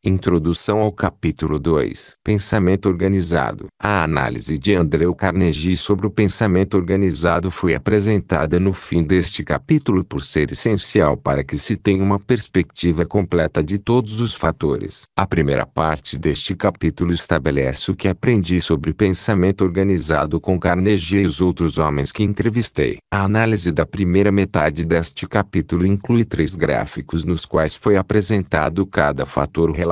Introdução ao capítulo 2. Pensamento organizado. A análise de Andrew Carnegie sobre o pensamento organizado foi apresentada no fim deste capítulo por ser essencial para que se tenha uma perspectiva completa de todos os fatores. A primeira parte deste capítulo estabelece o que aprendi sobre pensamento organizado com Carnegie e os outros homens que entrevistei. A análise da primeira metade deste capítulo inclui 3 gráficos nos quais foi apresentado cada fator relacionado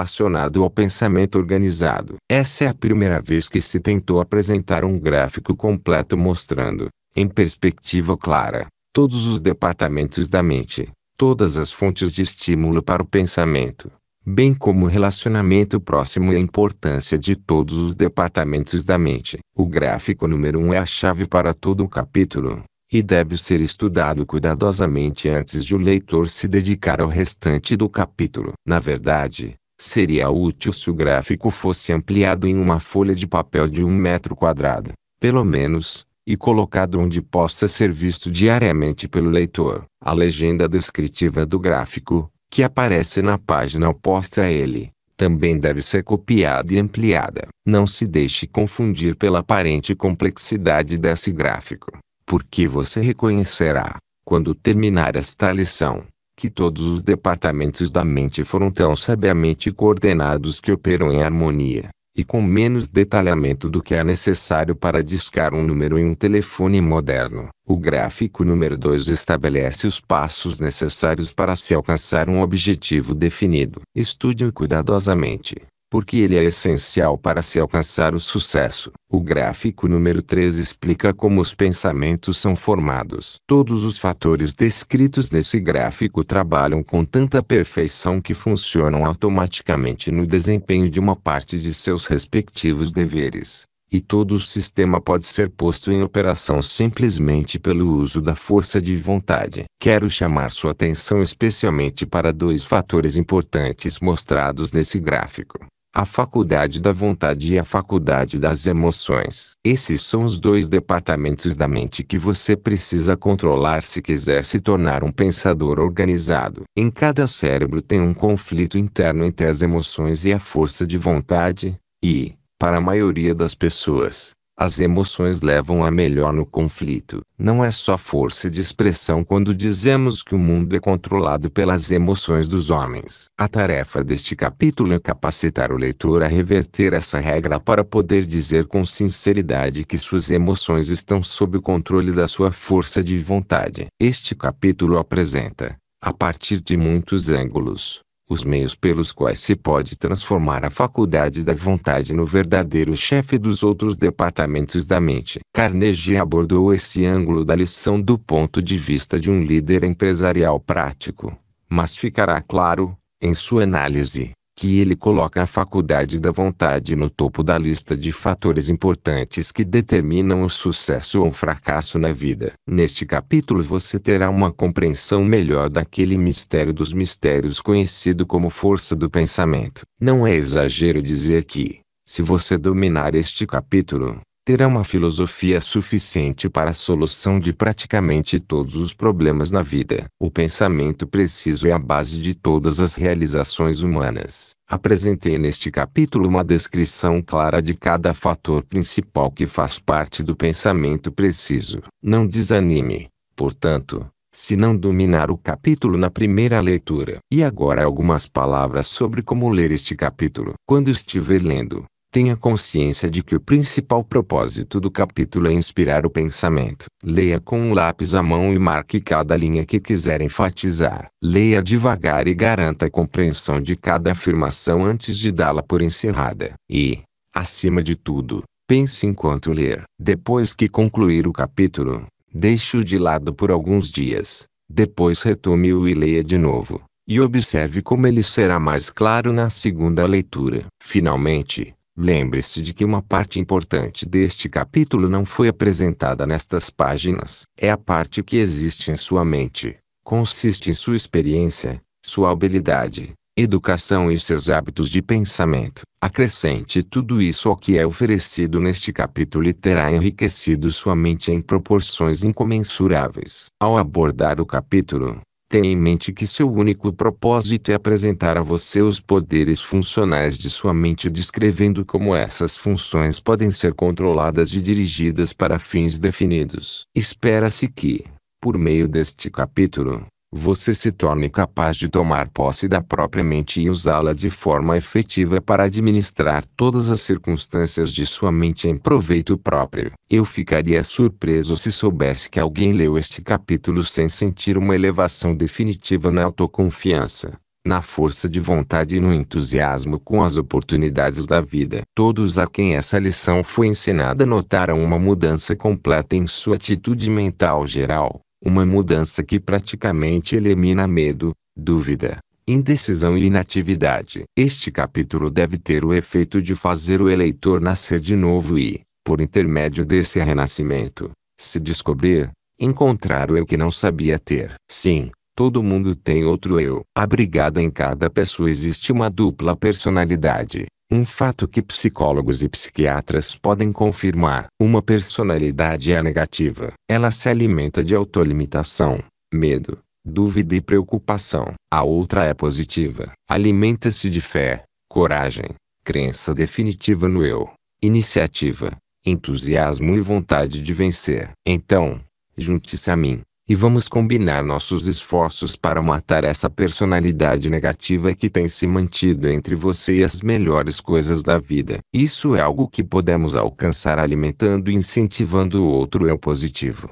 ao pensamento organizado. Essa é a primeira vez que se tentou apresentar um gráfico completo mostrando, em perspectiva clara, todos os departamentos da mente, todas as fontes de estímulo para o pensamento, bem como o relacionamento próximo e a importância de todos os departamentos da mente. O gráfico número 1 é a chave para todo o capítulo, e deve ser estudado cuidadosamente antes de o leitor se dedicar ao restante do capítulo. Na verdade, seria útil se o gráfico fosse ampliado em uma folha de papel de 1 metro quadrado, pelo menos, e colocado onde possa ser visto diariamente pelo leitor. A legenda descritiva do gráfico, que aparece na página oposta a ele, também deve ser copiada e ampliada. Não se deixe confundir pela aparente complexidade desse gráfico, porque você reconhecerá, quando terminar esta lição, que todos os departamentos da mente foram tão sabiamente coordenados que operam em harmonia, e com menos detalhamento do que é necessário para discar um número em um telefone moderno. O gráfico número 2 estabelece os passos necessários para se alcançar um objetivo definido. Estude-o cuidadosamente, porque ele é essencial para se alcançar o sucesso. O gráfico número 3 explica como os pensamentos são formados. Todos os fatores descritos nesse gráfico trabalham com tanta perfeição que funcionam automaticamente no desempenho de uma parte de seus respectivos deveres, e todo o sistema pode ser posto em operação simplesmente pelo uso da força de vontade. Quero chamar sua atenção especialmente para 2 fatores importantes mostrados nesse gráfico: a faculdade da vontade e a faculdade das emoções. Esses são os 2 departamentos da mente que você precisa controlar se quiser se tornar um pensador organizado. Em cada cérebro tem um conflito interno entre as emoções e a força de vontade, e, para a maioria das pessoas, as emoções levam a melhor no conflito. Não é só força de expressão quando dizemos que o mundo é controlado pelas emoções dos homens. A tarefa deste capítulo é capacitar o leitor a reverter essa regra para poder dizer com sinceridade que suas emoções estão sob o controle da sua força de vontade. Este capítulo apresenta, a partir de muitos ângulos, os meios pelos quais se pode transformar a faculdade da vontade no verdadeiro chefe dos outros departamentos da mente. Carnegie abordou esse ângulo da lição do ponto de vista de um líder empresarial prático, mas ficará claro, em sua análise, que ele coloca a faculdade da vontade no topo da lista de fatores importantes que determinam o sucesso ou o fracasso na vida. Neste capítulo você terá uma compreensão melhor daquele mistério dos mistérios conhecido como força do pensamento. Não é exagero dizer que, se você dominar este capítulo, terá uma filosofia suficiente para a solução de praticamente todos os problemas na vida. O pensamento preciso é a base de todas as realizações humanas. Apresentei neste capítulo uma descrição clara de cada fator principal que faz parte do pensamento preciso. Não desanime, portanto, se não dominar o capítulo na primeira leitura. E agora algumas palavras sobre como ler este capítulo. Quando estiver lendo, tenha consciência de que o principal propósito do capítulo é inspirar o pensamento. Leia com um lápis à mão e marque cada linha que quiser enfatizar. Leia devagar e garanta a compreensão de cada afirmação antes de dá-la por encerrada. E, acima de tudo, pense enquanto ler. Depois que concluir o capítulo, deixe-o de lado por alguns dias. Depois retome-o e leia de novo, e observe como ele será mais claro na segunda leitura. Finalmente, lembre-se de que uma parte importante deste capítulo não foi apresentada nestas páginas. É a parte que existe em sua mente. Consiste em sua experiência, sua habilidade, educação e seus hábitos de pensamento. Acrescente tudo isso ao que é oferecido neste capítulo e terá enriquecido sua mente em proporções incomensuráveis. Ao abordar o capítulo, Tenha em mente que seu único propósito é apresentar a você os poderes funcionais de sua mente, descrevendo como essas funções podem ser controladas e dirigidas para fins definidos. Espera-se que, por meio deste capítulo, você se torne capaz de tomar posse da própria mente e usá-la de forma efetiva para administrar todas as circunstâncias de sua mente em proveito próprio. Eu ficaria surpreso se soubesse que alguém leu este capítulo sem sentir uma elevação definitiva na autoconfiança, na força de vontade e no entusiasmo com as oportunidades da vida. Todos a quem essa lição foi ensinada notaram uma mudança completa em sua atitude mental geral. Uma mudança que praticamente elimina medo, dúvida, indecisão e inatividade. Este capítulo deve ter o efeito de fazer o eleitor nascer de novo e, por intermédio desse renascimento, se descobrir, encontrar o eu que não sabia ter. Sim, todo mundo tem outro eu. Abrigada em cada pessoa existe uma dupla personalidade. Um fato que psicólogos e psiquiatras podem confirmar. Uma personalidade é negativa. Ela se alimenta de autolimitação, medo, dúvida e preocupação. A outra é positiva. Alimenta-se de fé, coragem, crença definitiva no eu, iniciativa, entusiasmo e vontade de vencer. Então, junte-se a mim, e vamos combinar nossos esforços para matar essa personalidade negativa que tem se mantido entre você e as melhores coisas da vida. Isso é algo que podemos alcançar alimentando e incentivando o outro eu positivo.